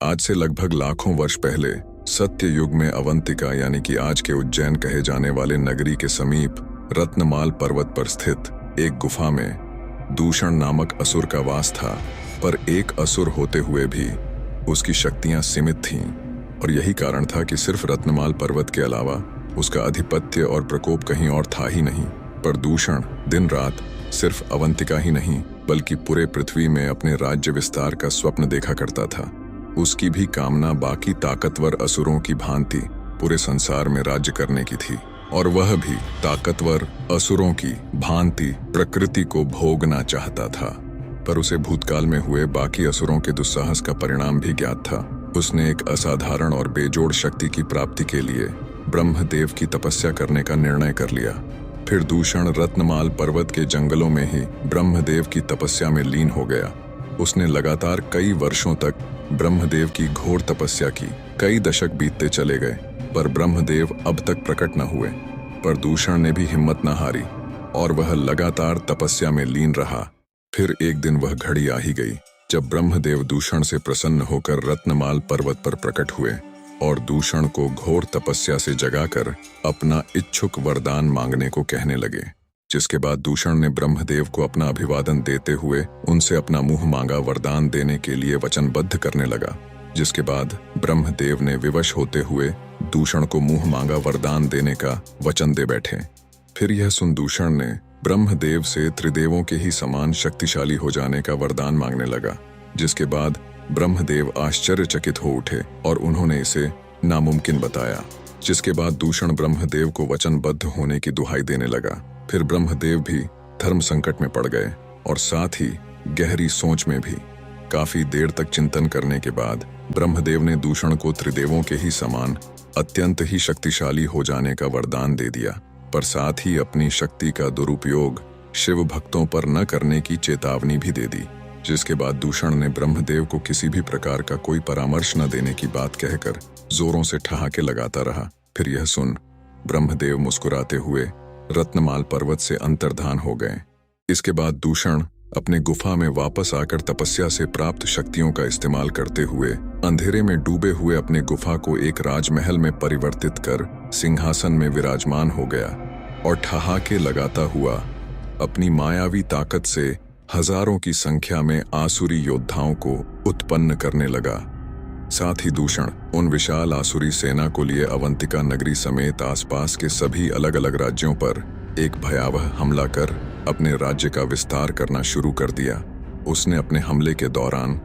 आज से लगभग लाखों वर्ष पहले सत्य युग में अवंतिका यानी कि आज के उज्जैन कहे जाने वाले नगरी के समीप रत्नमाल पर्वत पर स्थित एक गुफा में दूषण नामक असुर का वास था। पर एक असुर होते हुए भी उसकी शक्तियां सीमित थीं और यही कारण था कि सिर्फ रत्नमाल पर्वत के अलावा उसका अधिपत्य और प्रकोप कहीं और था ही नहीं। पर दूषण दिन रात सिर्फ अवंतिका ही नहीं बल्कि पूरे पृथ्वी में अपने राज्य विस्तार का स्वप्न देखा करता था। उसकी भी कामना बाकी ताकतवर असुरों की भांति पूरे संसार में राज्य करने की थी और वह भी ताकतवर असुरों की भांति प्रकृति को भोगना चाहता था। पर उसे भूतकाल में हुए बाकी असुरों के दुस्साहस का परिणाम भी ज्ञात था। उसने एक असाधारण और बेजोड़ शक्ति की प्राप्ति के लिए ब्रह्मदेव की तपस्या करने का निर्णय कर लिया। फिर दूषण रत्नमाल पर्वत के जंगलों में ही ब्रह्मदेव की तपस्या में लीन हो गया। उसने लगातार कई वर्षों तक ब्रह्मदेव की घोर तपस्या की। कई दशक बीतते चले गए पर ब्रह्मदेव अब तक प्रकट न हुए। पर दूषण ने भी हिम्मत न हारी और वह लगातार तपस्या में लीन रहा। फिर एक दिन वह घड़ी आ ही गई जब ब्रह्मदेव दूषण से प्रसन्न होकर रत्नमाल पर्वत पर प्रकट हुए और दूषण को घोर तपस्या से जगाकर अपना इच्छुक वरदान मांगने को कहने लगे। जिसके बाद दूषण ने ब्रह्मदेव को अपना अभिवादन देते हुए उनसे अपना मुंह मांगा वरदान देने के लिए वचनबद्ध करने लगा। जिसके बाद ब्रह्मदेव ने विवश होते हुए दूषण को मुंह मांगा वरदान देने का वचन दे बैठे। फिर यह सुन दूषण ने ब्रह्मदेव से त्रिदेवों के ही समान शक्तिशाली हो जाने का वरदान मांगने लगा। जिसके बाद ब्रह्मदेव आश्चर्यचकित हो उठे और उन्होंने इसे नामुमकिन बताया। जिसके बाद दूषण ब्रह्मदेव को वचनबद्ध होने की दुहाई देने लगा। फिर ब्रह्मदेव भी धर्म संकट में पड़ गए और साथ ही गहरी सोच में भी। काफी देर तक चिंतन करने के बाद ब्रह्मदेव ने दूषण को त्रिदेवों के ही समान अत्यंत ही शक्तिशाली हो जाने का वरदान दे दिया, पर साथ ही अपनी शक्ति का दुरुपयोग शिव भक्तों पर न करने की चेतावनी भी दे दी। जिसके बाद दूषण ने ब्रह्मदेव को किसी भी प्रकार का कोई परामर्श न देने की बात कहकर जोरों से ठहाके लगाता रहा। फिर यह सुन ब्रह्मदेव मुस्कुराते हुए रत्नमाल पर्वत से अंतर्धान हो गए। इसके बाद दूषण अपने गुफा में वापस आकर तपस्या से प्राप्त शक्तियों का इस्तेमाल करते हुए अंधेरे में डूबे हुए अपने गुफा को एक राजमहल में परिवर्तित कर सिंहासन में विराजमान हो गया और ठहाके लगाता हुआ अपनी मायावी ताकत से हजारों की संख्या में आसुरी योद्धाओं को उत्पन्न करने लगा। साथ ही दूषण उन विशाल आसुरी सेना को लिए अवंतिका नगरी समेत आसपास के सभी अलग अलग राज्यों पर एक भयावह हमला कर अपने राज्य का विस्तार करना शुरू कर दिया। उसने अपने हमले के दौरान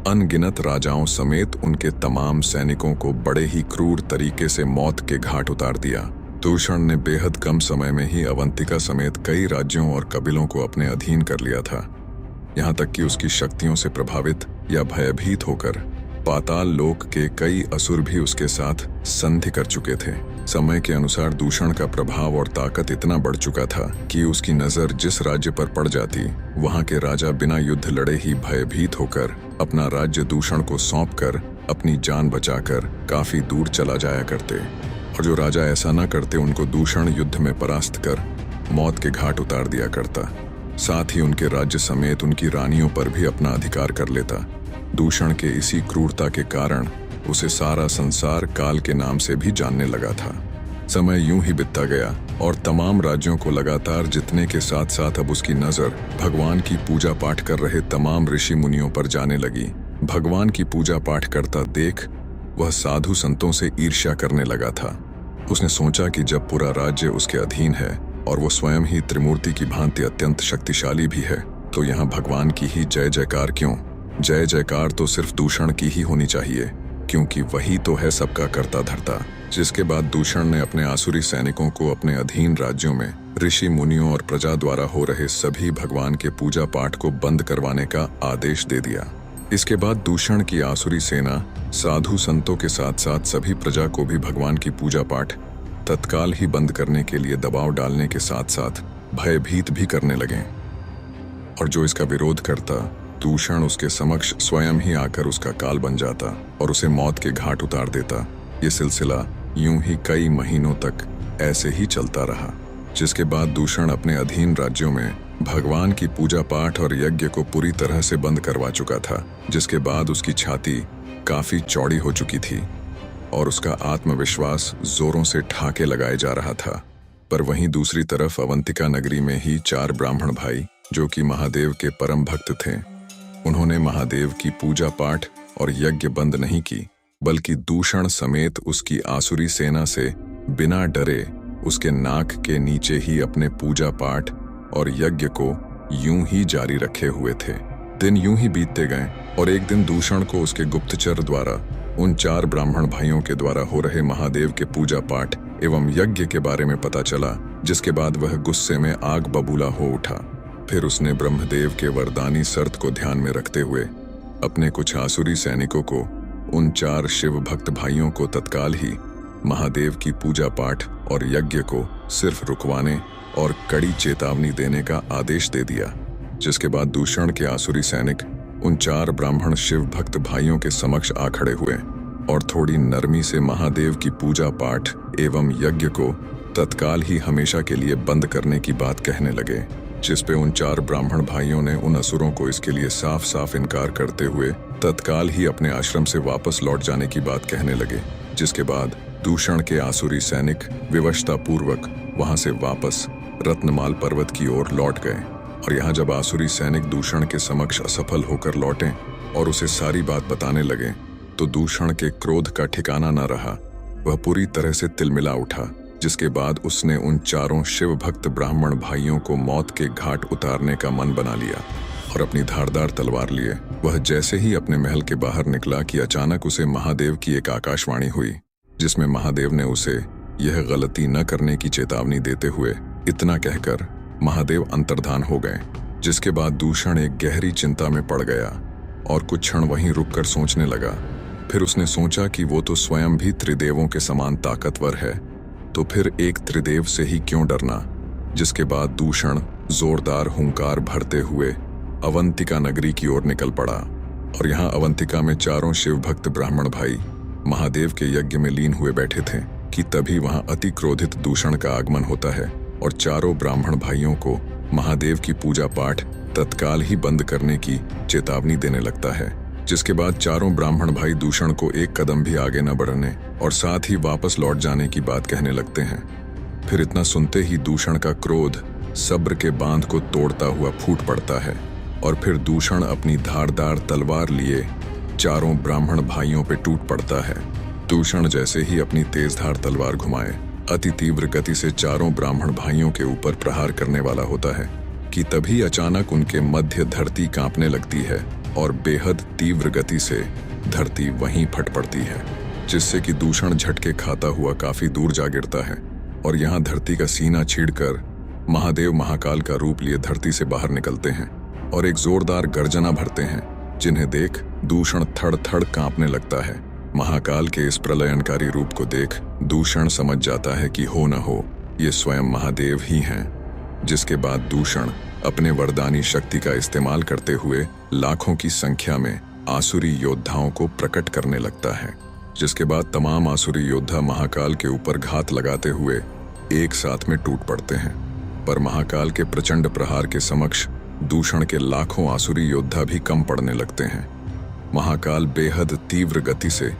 अनगिनत राजाओं समेत उनके तमाम सैनिकों को बड़े ही क्रूर तरीके से मौत के घाट उतार दिया। दूषण ने बेहद कम समय में ही अवंतिका समेत कई राज्यों और कबीलों को अपने अधीन कर लिया था। यहाँ तक कि उसकी शक्तियों से प्रभावित या भयभीत होकर पाताल लोक के कई असुर भी उसके साथ संधि कर चुके थे। समय के अनुसार दूषण का प्रभाव और ताकत इतना बढ़ चुका था कि उसकी नजर जिस राज्य पर पड़ जाती वहां के राजा बिना युद्ध लड़े ही भयभीत होकर अपना राज्य दूषण को सौंपकर अपनी जान बचाकर काफी दूर चला जाया करते और जो राजा ऐसा न करते उनको दूषण युद्ध में परास्त कर मौत के घाट उतार दिया करता। साथ ही उनके राज्य समेत उनकी रानियों पर भी अपना अधिकार कर लेता। दूषण के इसी क्रूरता के कारण उसे सारा संसार काल के नाम से भी जानने लगा था। समय यूं ही बीतता गया और तमाम राज्यों को लगातार जीतने के साथ साथ अब उसकी नजर भगवान की पूजा पाठ कर रहे तमाम ऋषि मुनियों पर जाने लगी। भगवान की पूजा पाठ करता देख वह साधु संतों से ईर्ष्या करने लगा था। उसने सोचा कि जब पूरा राज्य उसके अधीन है और वो स्वयं ही त्रिमूर्ति की भांति अत्यंत शक्तिशाली भी है तो यहाँ भगवान की ही जय जयकार क्यों? जय जयकार तो सिर्फ दूषण की ही होनी चाहिए क्योंकि वही तो है सबका कर्ता धर्ता। जिसके बाद दूषण ने अपने आसुरी सैनिकों को अपने अधीन राज्यों में ऋषि मुनियों और प्रजा द्वारा हो रहे सभी भगवान के पूजा पाठ को बंद करवाने का आदेश दे दिया। इसके बाद दूषण की आसुरी सेना साधु संतों के साथ साथ सभी प्रजा को भी भगवान की पूजा पाठ तत्काल ही बंद करने के लिए दबाव डालने के साथ साथ भयभीत भी करने लगे। और जो इसका विरोध करता दूषण उसके समक्ष स्वयं ही आकर उसका काल बन जाता और उसे मौत के घाट उतार देता। ये सिलसिला यूं ही कई महीनों तक ऐसे ही चलता रहा। जिसके बाद दूषण अपने अधीन राज्यों में भगवान की पूजा पाठ और यज्ञ को पूरी तरह से बंद करवा चुका था। जिसके बाद उसकी छाती काफी चौड़ी हो चुकी थी और उसका आत्मविश्वास जोरों से ठाके लगाए जा रहा था। पर वहीं दूसरी तरफ अवंतिका नगरी में ही 4 ब्राह्मण भाई, जो कि महादेव के परम भक्त थे, उन्होंने महादेव की पूजा पाठ और यज्ञ बंद नहीं की, बल्कि दूषण समेत उसकी आसुरी सेना से बिना डरे उसके नाक के नीचे ही अपने पूजा पाठ और यज्ञ को यूं ही जारी रखे हुए थे। दिन यूं ही बीतते गए और एक दिन दूषण को उसके गुप्तचर द्वारा उन 4 ब्राह्मण भाइयों के द्वारा हो रहे महादेव के पूजा पाठ एवं यज्ञ के बारे में पता चला, जिसके बाद वह गुस्से में आग बबूला हो उठा। फिर उसने ब्रह्मदेव के वरदानी शर्त को ध्यान में रखते हुए अपने कुछ आसुरी सैनिकों को, उन 4 शिव भक्त भाइयों को तत्काल ही महादेव की पूजा पाठ और यज्ञ को सिर्फ रुकवाने और कड़ी चेतावनी देने का आदेश दे दिया। जिसके बाद दूषण के आसुरी सैनिक उन 4 ब्राह्मण शिव भक्त भाइयों के समक्ष आ खड़े हुए और थोड़ी नरमी से महादेव की पूजा पाठ एवं यज्ञ को तत्काल ही हमेशा के लिए बंद करने की बात कहने लगे, जिस पे उन 4 ब्राह्मण भाइयों ने उन असुरों को इसके लिए साफ साफ इनकार करते हुए तत्काल ही अपने आश्रम से वापस लौट जाने की बात कहने लगे। जिसके बाद दूषण के आसुरी सैनिक विवशता पूर्वक वहां से वापस रत्नमाल पर्वत की ओर लौट गए। और यहाँ जब आसुरी सैनिक दूषण के समक्ष असफल होकर लौटे और उसे सारी बात बताने लगे, तो दूषण के क्रोध का ठिकाना न रहा। वह पूरी तरह से तिलमिला उठा, जिसके बाद उसने उन 4 शिव भक्त ब्राह्मण भाइयों को मौत के घाट उतारने का मन बना लिया और अपनी धारदार तलवार लिए वह जैसे ही अपने महल के बाहर निकला कि अचानक उसे महादेव की एक आकाशवाणी हुई, जिसमें महादेव ने उसे यह गलती न करने की चेतावनी देते हुए इतना कहकर महादेव अंतर्धान हो गए। जिसके बाद दूषण एक गहरी चिंता में पड़ गया और कुछ क्षण वहीं रुककर सोचने लगा। फिर उसने सोचा कि वो तो स्वयं भी त्रिदेवों के समान ताकतवर है, तो फिर एक त्रिदेव से ही क्यों डरना। जिसके बाद दूषण जोरदार हुंकार भरते हुए अवंतिका नगरी की ओर निकल पड़ा। और यहाँ अवंतिका में 4 शिव भक्त ब्राह्मण भाई महादेव के यज्ञ में लीन हुए बैठे थे कि तभी वहां अति क्रोधित दूषण का आगमन होता है और 4 ब्राह्मण भाइयों को महादेव की पूजा पाठ तत्काल ही बंद करने की चेतावनी देने लगता है। जिसके बाद 4 ब्राह्मण भाई दूषण को एक कदम भी आगे न बढ़ने और साथ ही वापस लौट जाने की बात कहने लगते हैं। फिर इतना सुनते ही दूषण का क्रोध सब्र के बांध को तोड़ता हुआ फूट पड़ता है और फिर दूषण अपनी धारदार तलवार लिए 4 ब्राह्मण भाइयों पे टूट पड़ता है। दूषण जैसे ही अपनी तेजधार तलवार घुमाए अति तीव्र गति से 4 ब्राह्मण भाइयों के ऊपर प्रहार करने वाला होता है कि तभी अचानक उनके मध्य धरती कांपने लगती है और बेहद तीव्र गति से धरती वहीं फट पड़ती है, जिससे कि दूषण झटके खाता हुआ काफी दूर जा गिरता है। और यहाँ धरती का सीना छींड़कर महादेव महाकाल का रूप लिए धरती से बाहर निकलते हैं और एक जोरदार गर्जना भरते हैं, जिन्हें देख दूषण थड़ थड़ कांपने लगता है। महाकाल के इस प्रलयनकारी रूप को देख दूषण समझ जाता है कि हो न हो ये स्वयं महादेव ही हैं। जिसके बाद दूषण अपने वरदानी शक्ति का इस्तेमाल करते हुए लाखों की संख्या में आसुरी योद्धाओं को प्रकट करने लगता है। जिसके बाद तमाम आसुरी योद्धा महाकाल के ऊपर घात लगाते हुए एक साथ में टूट पड़ते हैं। पर महाकाल के प्रचंड प्रहार के समक्ष दूषण के लाखों आसुरी योद्धा भी कम पड़ने लगते हैं। महाकाल बेहद तीव्र गति से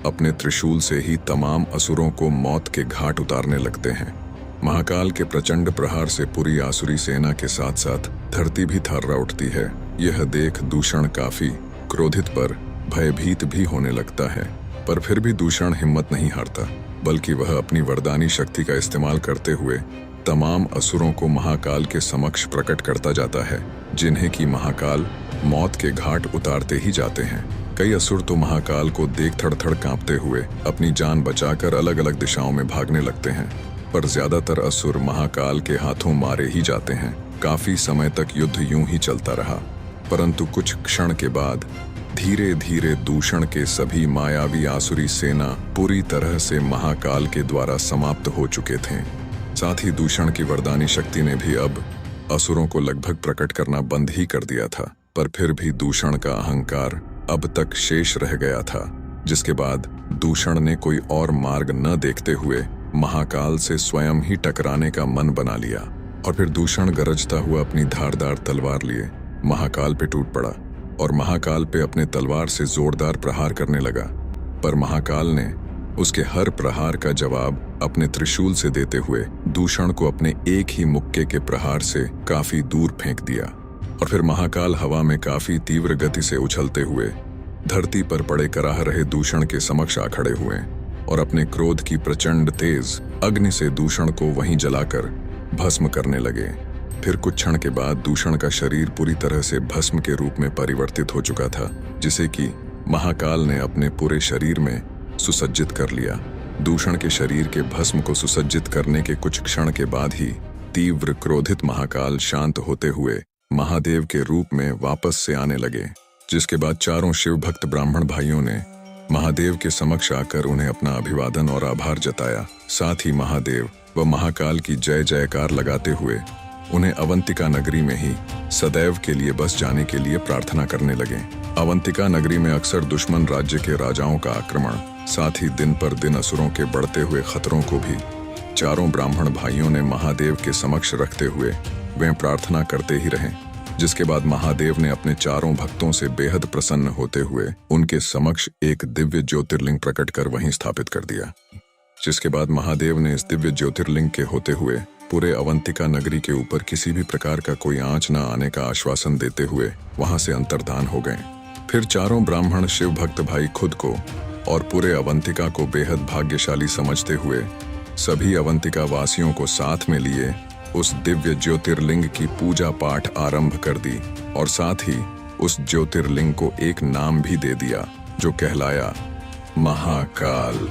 अपने त्रिशूल से ही तमाम असुरों को मौत के घाट उतारने लगते हैं। महाकाल के प्रचंड प्रहार से पूरी आसुरी सेना के साथ साथ धरती भी थर्रा उठती है। यह देख दूषण काफी क्रोधित पर भयभीत भी होने लगता है, पर फिर भी दूषण हिम्मत नहीं हारता, बल्कि वह अपनी वरदानी शक्ति का इस्तेमाल करते हुए तमाम असुरों को महाकाल के समक्ष प्रकट करता जाता है, जिन्हें कि महाकाल मौत के घाट उतारते ही जाते हैं। कई असुर तो महाकाल को देख थड़-थड़ कांपते हुए अपनी जान बचाकर अलग अलग दिशाओं में भागने लगते हैं, पर ज्यादातर असुर महाकाल के हाथों मारे ही जाते हैं। काफी समय तक युद्ध यूं ही चलता रहा, परंतु कुछ क्षण के बाद धीरे धीरे दूषण के सभी मायावी आसुरी सेना पूरी तरह से महाकाल के द्वारा समाप्त हो चुके थे। साथ ही दूषण की वरदानी शक्ति ने भी अब असुरों को लगभग प्रकट करना बंद ही कर दिया था, पर फिर भी दूषण का अहंकार अब तक शेष रह गया था। जिसके बाद दूषण ने कोई और मार्ग न देखते हुए महाकाल से स्वयं ही टकराने का मन बना लिया। और फिर दूषण गरजता हुआ अपनी धारदार तलवार लिए महाकाल पे टूट पड़ा। और महाकाल पे अपने तलवार से जोरदार प्रहार करने लगा। पर महाकाल ने उसके हर प्रहार का जवाब अपने त्रिशूल से देते हुए दूषण को अपने एक ही मुक्के के प्रहार से काफी दूर फेंक दिया। और फिर महाकाल हवा में काफी तीव्र गति से उछलते हुए धरती पर पड़े कराह रहे दूषण के समक्ष आ खड़े हुए और अपने क्रोध की प्रचंड तेज अग्नि से दूषण को वहीं जलाकर भस्म करने लगे। फिर कुछ क्षण के बाद दूषण का शरीर पूरी तरह से भस्म के रूप में परिवर्तित हो चुका था, जिसे कि महाकाल ने अपने पूरे शरीर में सुसज्जित कर लिया। दूषण के शरीर के भस्म को सुसज्जित करने के कुछ क्षण के बाद ही तीव्र क्रोधित महाकाल शांत होते हुए महादेव के रूप में वापस से आने लगे, जिसके बाद चारों शिव भक्त ब्राह्मण भाइयों ने महादेव के समक्ष आकर उन्हें अपना अभिवादन और आभार जताया। साथ ही महादेव व महाकाल की जय जयकार लगाते हुए उन्हें अवंतिका नगरी में ही सदैव के लिए बस जाने के लिए प्रार्थना करने लगे। अवंतिका नगरी में अक्सर दुश्मन राज्य के राजाओं का आक्रमण, साथ ही दिन पर दिन असुरों के बढ़ते हुए खतरों को भी चारों ब्राह्मण भाइयों ने महादेव के समक्ष रखते हुए वे प्रार्थना करते ही रहे। जिसके बाद महादेव ने अपने चारों भक्तों से बेहद प्रसन्न होते हुए उनके समक्ष एक दिव्य ज्योतिर्लिंग प्रकट कर वहीं स्थापित कर दिया। जिसके बाद महादेव ने इस दिव्य ज्योतिर्लिंग के होते हुए पूरे अवंतिका नगरी के ऊपर किसी भी प्रकार का कोई आंच न आने का आश्वासन देते हुए वहां से अंतर्धान हो गए। फिर चारों ब्राह्मण शिव भक्त भाई खुद को और पूरे अवंतिका को बेहद भाग्यशाली समझते हुए सभी अवंतिका वासियों को साथ में लिए उस दिव्य ज्योतिर्लिंग की पूजा पाठ आरंभ कर दी और साथ ही उस ज्योतिर्लिंग को एक नाम भी दे दिया जो कहलाया महाकाल।